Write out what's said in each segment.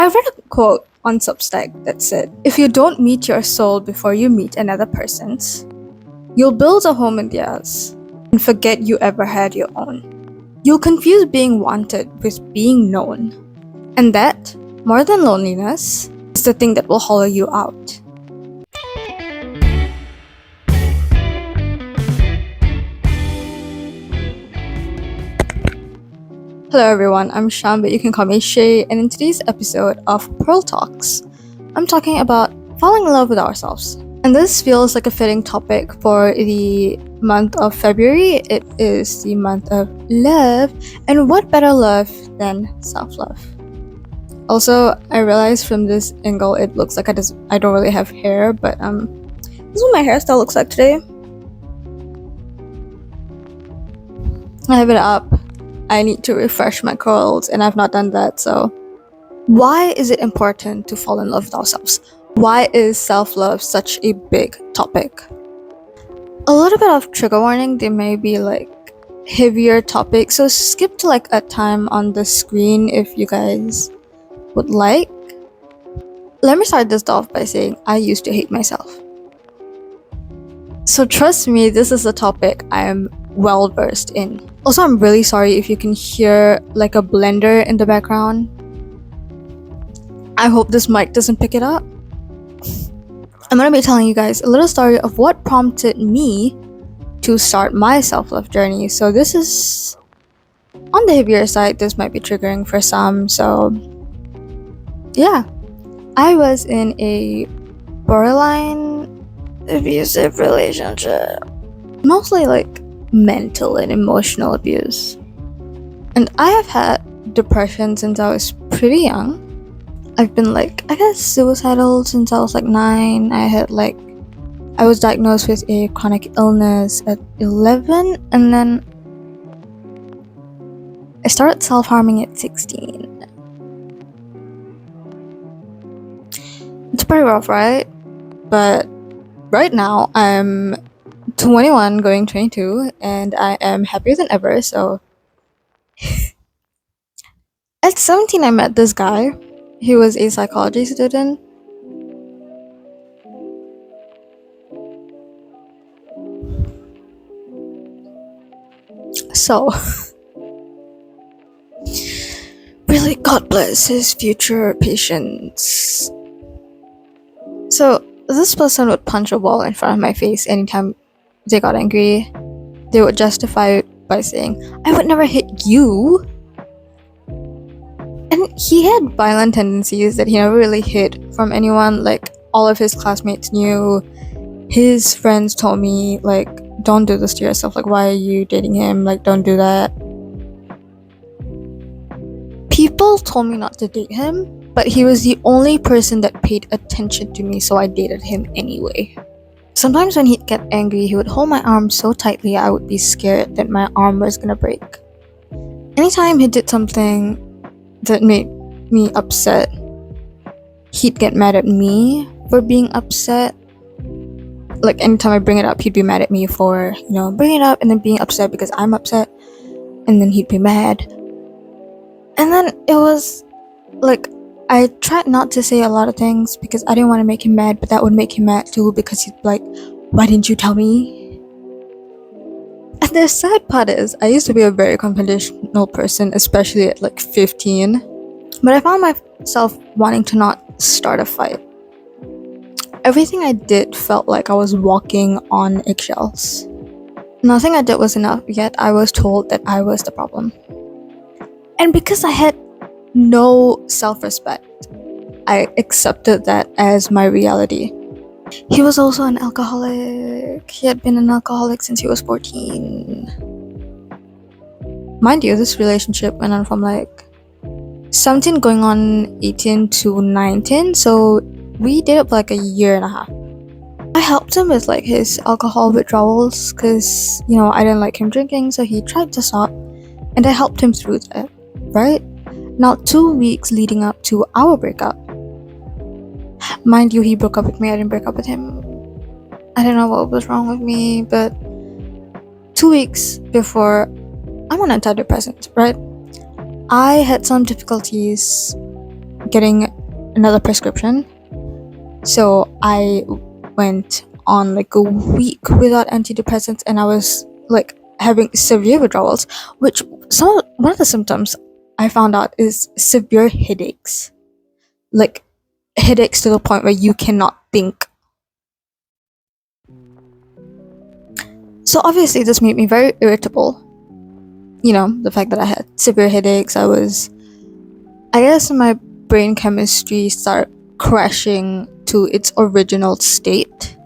I read a quote on Substack that said, if you don't meet your soul before you meet another person's, you'll build a home in theirs and forget you ever had your own. You'll confuse being wanted with being known. And that, more than loneliness, is the thing that will hollow you out. Hello everyone, I'm Shan, but you can call me Shay, and in today's episode of Pearl Talks, I'm talking about falling in love with ourselves. And this feels like a fitting topic for the month of February. It is the month of love, and what better love than self-love? Also, I realized from this angle it looks like I don't really have hair, but this is what my hairstyle looks like today. I have it up. I need to refresh my curls, and I've not done that. So why is it important to fall in love with ourselves? Why is self-love such a big topic? A little bit of trigger warning, there may be like heavier topics, so skip to like a time on the screen if you guys would like. Let me start this off by saying I used to hate myself. So trust me, this is a topic I am well versed in. Also, I'm really sorry if you can hear like a blender in the background. I hope this mic doesn't pick it up. I'm gonna be telling you guys a little story of what prompted me to start my self-love journey. So this is on the heavier side. This might be triggering for some. So yeah, I was in a borderline abusive relationship, mostly like mental and emotional abuse. And I have had depression since I was pretty young. I've been like, I guess, suicidal since I was like 9. I was diagnosed with a chronic illness at 11, and then I started self-harming at 16. It's pretty rough, right? But right now I'm 21 going 22, and I am happier than ever. So at 17 I met this guy. He was a psychology student. So really, God bless his future patients. So this person would punch a wall in front of my face anytime they got angry. They would justify it by saying, I would never hit you. And he had violent tendencies that he never really hid from anyone. Like, all of his classmates knew. His friends told me, like, don't do this to yourself. Like, why are you dating him? Like, don't do that. People told me not to date him, but he was the only person that paid attention to me, so I dated him anyway. Sometimes when he'd get angry, he would hold my arm so tightly I would be scared that my arm was gonna break. Anytime he did something that made me upset, he'd get mad at me for being upset. Like, anytime I bring it up, he'd be mad at me for, bringing it up and then being upset because I'm upset, and then he'd be mad. And then it was like, I tried not to say a lot of things because I didn't want to make him mad, but that would make him mad too because he'd be like, why didn't you tell me? And the sad part is, I used to be a very confrontational person, especially at like 15. But I found myself wanting to not start a fight. Everything I did felt like I was walking on eggshells. Nothing I did was enough, yet I was told that I was the problem. And because I had no self-respect, I accepted that as my reality. He was also an alcoholic. He had been an alcoholic since he was 14. Mind you, this relationship went on from like 17 going on 18 to 19, so we dated for like a year and a half. I helped him with like his alcohol withdrawals because, I didn't like him drinking, so he tried to stop, and I helped him through that, right? Now, 2 weeks leading up to our breakup, mind you, he broke up with me. I didn't break up with him. I don't know what was wrong with me, but 2 weeks before, I'm on antidepressants, right? I had some difficulties getting another prescription. So I went on like a week without antidepressants, and I was like having severe withdrawals, which one of the symptoms I found out is severe headaches. Like headaches to the point where you cannot think. So obviously this made me very irritable. You know, the fact that I had severe headaches, I guess my brain chemistry started crashing to its original state.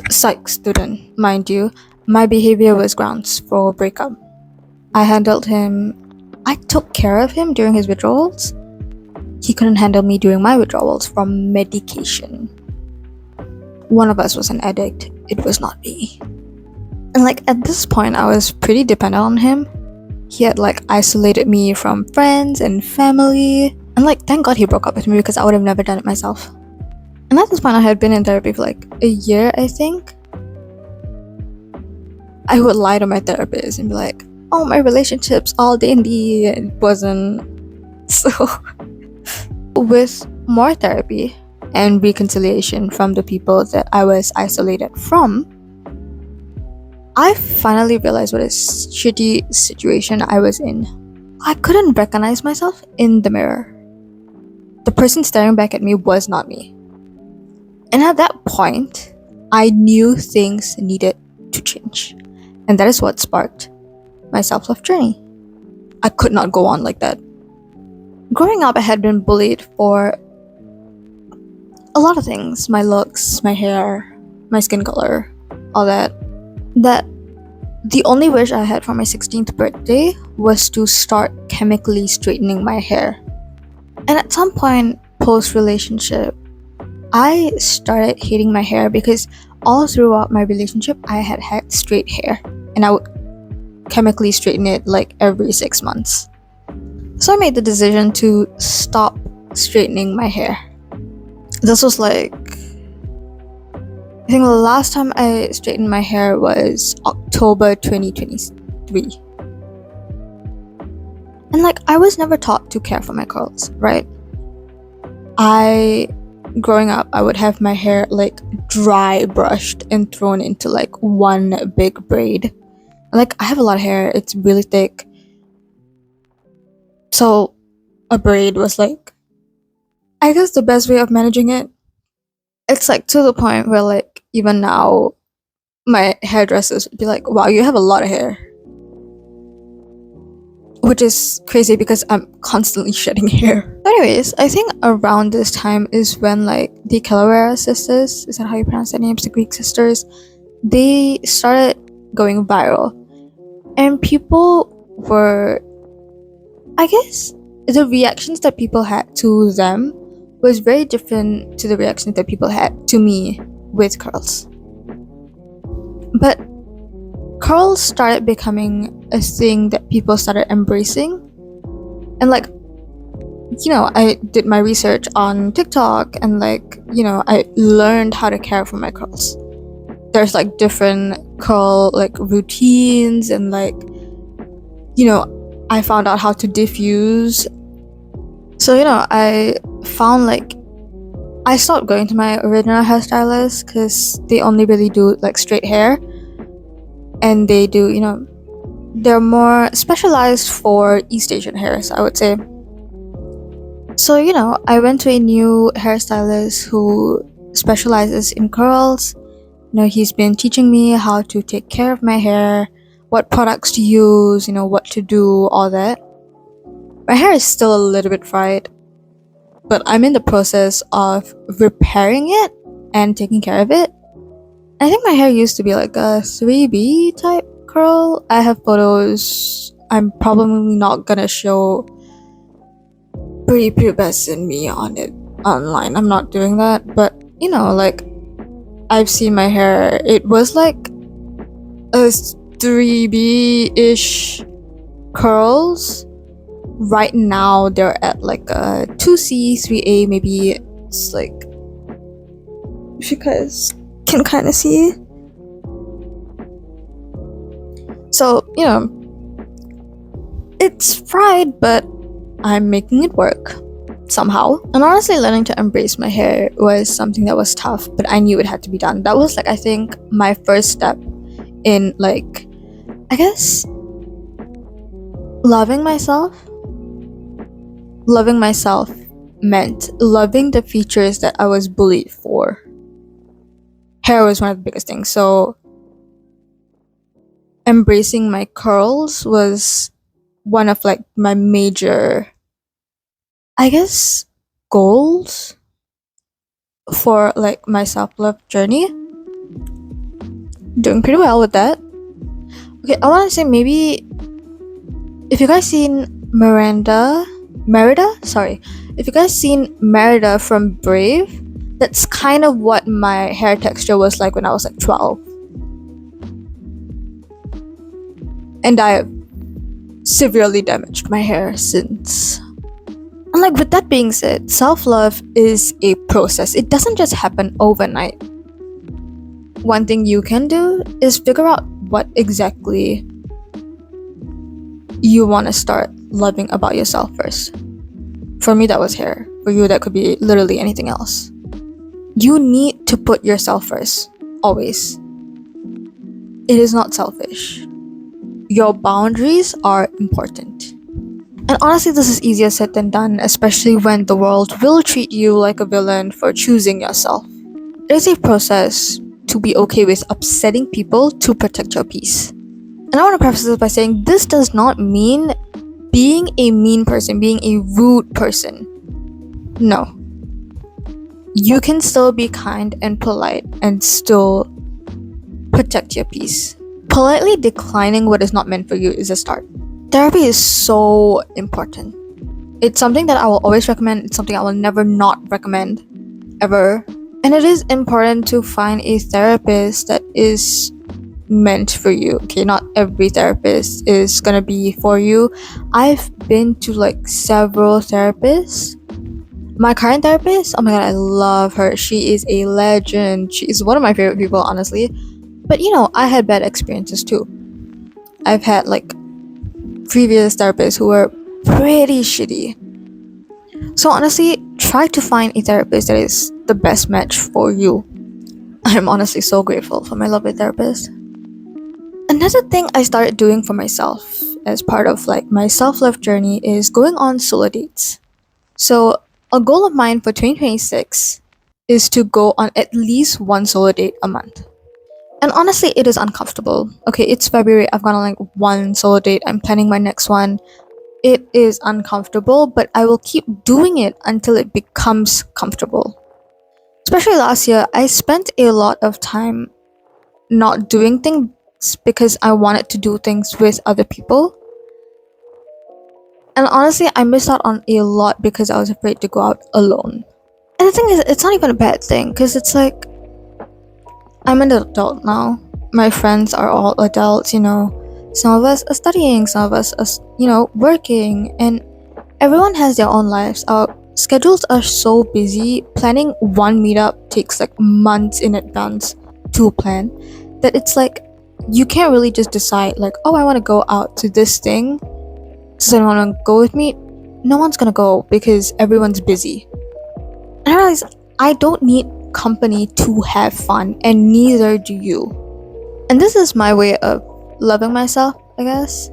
Psych student, mind you, my behavior was grounds for a breakup. I handled him, I took care of him during his withdrawals. He couldn't handle me during my withdrawals from medication. One of us was an addict, it was not me. And like at this point, I was pretty dependent on him. He had like isolated me from friends and family. And like thank God he broke up with me, because I would have never done it myself. And at this point, I had been in therapy for like a year, I think. I would lie to my therapist and be like, oh, my relationship's all dandy. It wasn't. So with more therapy and reconciliation from the people that I was isolated from, I finally realized what a shitty situation I was in. I couldn't recognize myself in the mirror. The person staring back at me was not me. And at that point, I knew things needed to change. And that is what sparked my self-love journey. I could not go on like that. Growing up, I had been bullied for a lot of things. My looks, my hair, my skin color, all that. That the only wish I had for my 16th birthday was to start chemically straightening my hair. And at some point post-relationship, I started hating my hair because all throughout my relationship, I had straight hair. And I would chemically straighten it like every 6 months. So I made the decision to stop straightening my hair. This was like, I think the last time I straightened my hair was October 2023. And like, I was never taught to care for my curls, right? Growing up, I would have my hair like dry brushed and thrown into like one big braid. Like, I have a lot of hair, it's really thick. So a braid was like, I guess, the best way of managing it. It's like to the point where like even now my hairdressers would be like, wow, you have a lot of hair. Which is crazy because I'm constantly shedding hair. Anyways, I think around this time is when like the Calawera sisters, is that how you pronounce their names? The Greek sisters, they started going viral. And people were, I guess, the reactions that people had to them was very different to the reactions that people had to me with curls. But curls started becoming a thing that people started embracing. And like, you know, I did my research on TikTok and like, you know, I learned how to care for my curls. There's like different curl like routines and like, you know, I found out how to diffuse. So, you know, I found like, I stopped going to my original hairstylist because they only really do like straight hair. And they do, you know, they're more specialized for East Asian hairs, I would say. So, you know, I went to a new hairstylist who specializes in curls. You know, he's been teaching me how to take care of my hair, what products to use, you know, what to do, all that. My hair is still a little bit fried, but I'm in the process of repairing it and taking care of it. I think my hair used to be like a 3B type curl. I have photos. I'm probably not gonna show pretty pubescent me on it online. I'm not doing that. But, you know, like, I've seen my hair. It was like a 3B-ish curls. Right now, they're at like a 2C, 3A, maybe. It's like, if you guys can kind of see. So, you know, it's fried, but I'm making it work. somehow. And honestly, learning to embrace my hair was something that was tough, but I knew it had to be done. That was like, I think, my first step in, like, I guess, loving myself. Loving myself meant loving the features that I was bullied for. Hair was one of the biggest things. So embracing my curls was one of like my major, I guess, goals for like my self-love journey. Doing pretty well with that. Okay, I want to say maybe if you guys seen if you guys seen Merida from Brave, that's kind of what my hair texture was like when I was like 12. And I have severely damaged my hair since. And like, with that being said, self-love is a process. It doesn't just happen overnight. One thing you can do is figure out what exactly you want to start loving about yourself first. For me, that was hair. For you, that could be literally anything else. You need to put yourself first, always. It is not selfish. Your boundaries are important. And honestly, this is easier said than done, especially when the world will treat you like a villain for choosing yourself. It is a process to be okay with upsetting people to protect your peace. And I want to preface this by saying this does not mean being a mean person, being a rude person. No. You can still be kind and polite and still protect your peace. Politely declining what is not meant for you is a start. Therapy is so important. It's something that I will always recommend. It's something I will never not recommend, ever. And it is important to find a therapist that is meant for you. Okay, not every therapist is gonna be for you. I've been to like several therapists. My current therapist, oh my god, I love her. She is a legend. She is one of my favorite people, honestly. But you know, I had bad experiences too. I've had like previous therapists who were pretty shitty. So honestly, try to find a therapist that is the best match for you. I'm honestly so grateful for my lovely therapist. Another thing I started doing for myself as part of like my self-love journey is going on solo dates. So a goal of mine for 2026 is to go on at least one solo date a month. And honestly, it is uncomfortable. Okay, it's February. I've gone on like one solo date. I'm planning my next one. It is uncomfortable, but I will keep doing it until it becomes comfortable. Especially last year, I spent a lot of time not doing things because I wanted to do things with other people. And honestly, I missed out on a lot because I was afraid to go out alone. And the thing is, it's not even a bad thing because it's like, I'm an adult now. My friends are all adults, you know. Some of us are studying, some of us are, you know, working, and everyone has their own lives. Our schedules are so busy. Planning one meetup takes like months in advance to plan that it's like you can't really just decide like, oh, I want to go out to this thing. Does anyone want to go with me? No one's gonna go because everyone's busy. And I realize I don't need company to have fun, and neither do you. And this is my way of loving myself, I guess,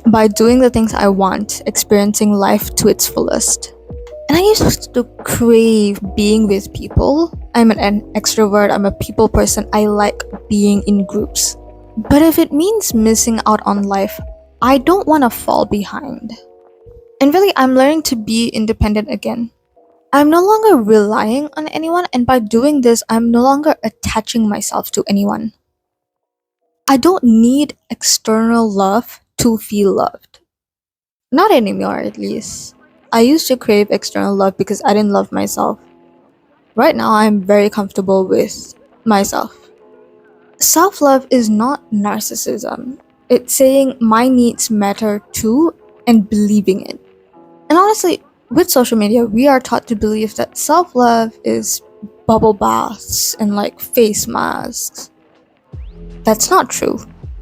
by doing the things I want, experiencing life to its fullest. And I used to crave being with people. I'm an extrovert, I'm a people person, I like being in groups. But if it means missing out on life, I don't want to fall behind. And really, I'm learning to be independent again. I'm no longer relying on anyone, and by doing this, I'm no longer attaching myself to anyone. I don't need external love to feel loved. Not anymore, at least. I used to crave external love because I didn't love myself. Right now, I'm very comfortable with myself. Self-love is not narcissism. It's saying my needs matter too and believing it. And honestly, with social media, we are taught to believe that self-love is bubble baths and like face masks. That's not true.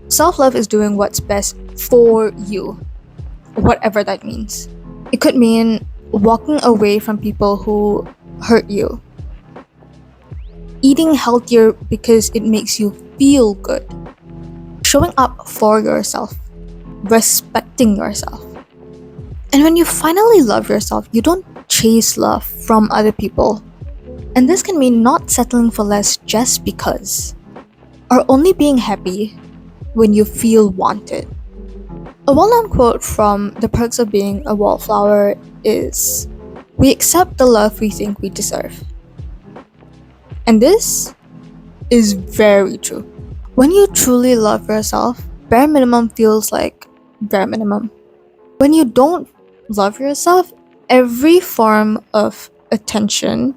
Self-love is doing what's best for you, whatever that means. It could mean walking away from people who hurt you, eating healthier because it makes you feel good, showing up for yourself, respecting yourself. And when you finally love yourself, you don't chase love from other people. And this can mean not settling for less just because, or only being happy when you feel wanted. A well-known quote from The Perks of Being a Wallflower is, "We accept the love we think we deserve." And this is very true. When you truly love yourself, bare minimum feels like bare minimum. When you don't love yourself, every form of attention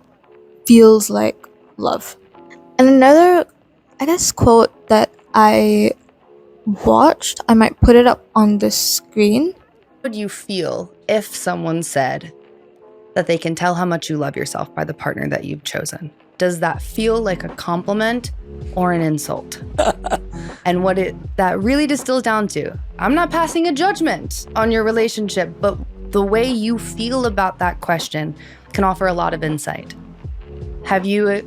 feels like love. And another, quote that I watched, I might put it up on the screen. How would you feel if someone said that they can tell how much you love yourself by the partner that you've chosen? Does that feel like a compliment or an insult? And that really distills down to, I'm not passing a judgment on your relationship, but the way you feel about that question can offer a lot of insight. Have you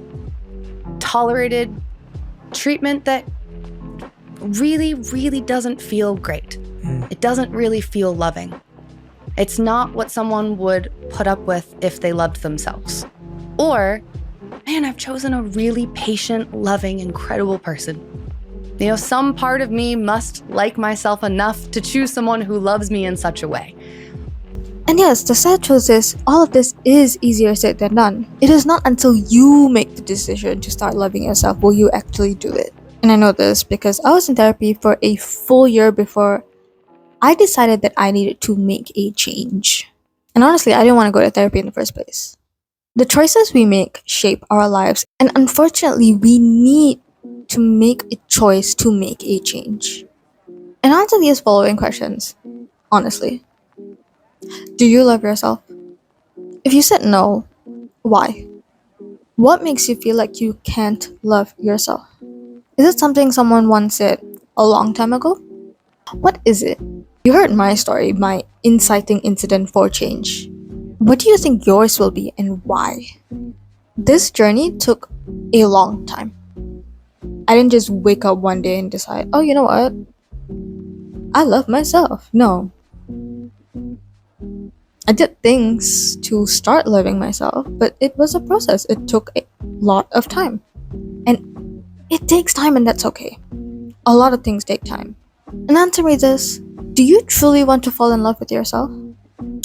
tolerated treatment that really, really doesn't feel great? It doesn't really feel loving. It's not what someone would put up with if they loved themselves. Or, man, I've chosen a really patient, loving, incredible person. You know, some part of me must like myself enough to choose someone who loves me in such a way. And yes, the sad truth is, all of this is easier said than done. It is not until you make the decision to start loving yourself will you actually do it. And I know this because I was in therapy for a full year before I decided that I needed to make a change. And honestly, I didn't want to go to therapy in the first place. The choices we make shape our lives, and unfortunately, we need to make a choice to make a change. And answer these following questions, honestly. Do you love yourself? If you said no, why? What makes you feel like you can't love yourself? Is it something someone once said a long time ago? What is it? You heard my story, my inciting incident for change. What do you think yours will be and why? This journey took a long time. I didn't just wake up one day and decide, oh, you know what? I love myself. No. I did things to start loving myself, but it was a process. It took a lot of time. And it takes time, and that's okay. A lot of things take time. And answer me this, do you truly want to fall in love with yourself?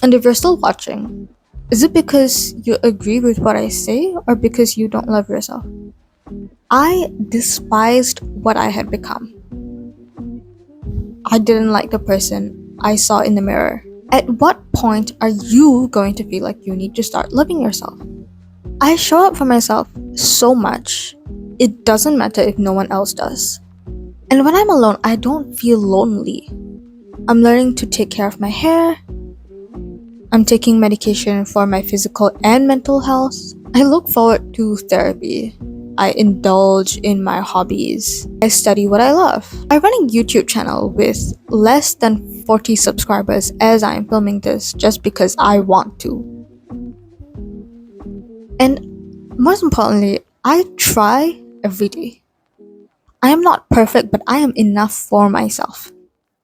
And if you're still watching, is it because you agree with what I say or because you don't love yourself? I despised what I had become. I didn't like the person I saw in the mirror. At what point are you going to feel like you need to start loving yourself? I show up for myself so much, it doesn't matter if no one else does. And when I'm alone, I don't feel lonely. I'm learning to take care of my hair. I'm taking medication for my physical and mental health. I look forward to therapy. I indulge in my hobbies. I study what I love. I run a YouTube channel with less than 40 subscribers as I'm filming this just because I want to. And most importantly, I try every day. I am not perfect, but I am enough for myself.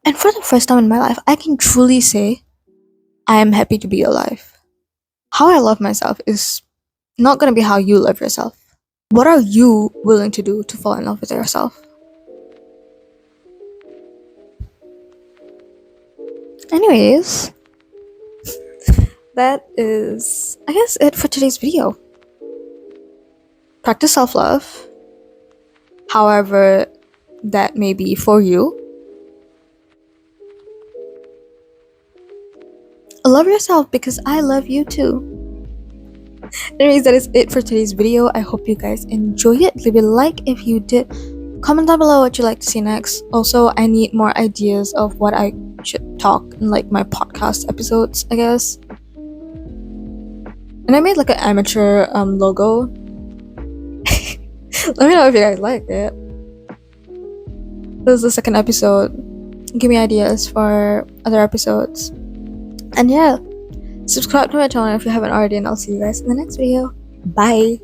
And for the first time in my life, I can truly say, I am happy to be alive. How I love myself is not going to be how you love yourself. What are you willing to do to fall in love with yourself? Anyways, that is, I guess, it for today's video. Practice self-love, however that may be for you. Love yourself because I love you too. Anyways, that is it for today's video. I hope you guys enjoy it. Leave a like if you did. Comment down below what you'd like to see next. Also, I need more ideas of what I should talk in like my podcast episodes, I guess. And I made like an amateur logo. Let me know if you guys like it. This is the second episode. Give me ideas for other episodes. And yeah, Subscribe to my channel if you haven't already, and I'll see you guys in the next video. Bye!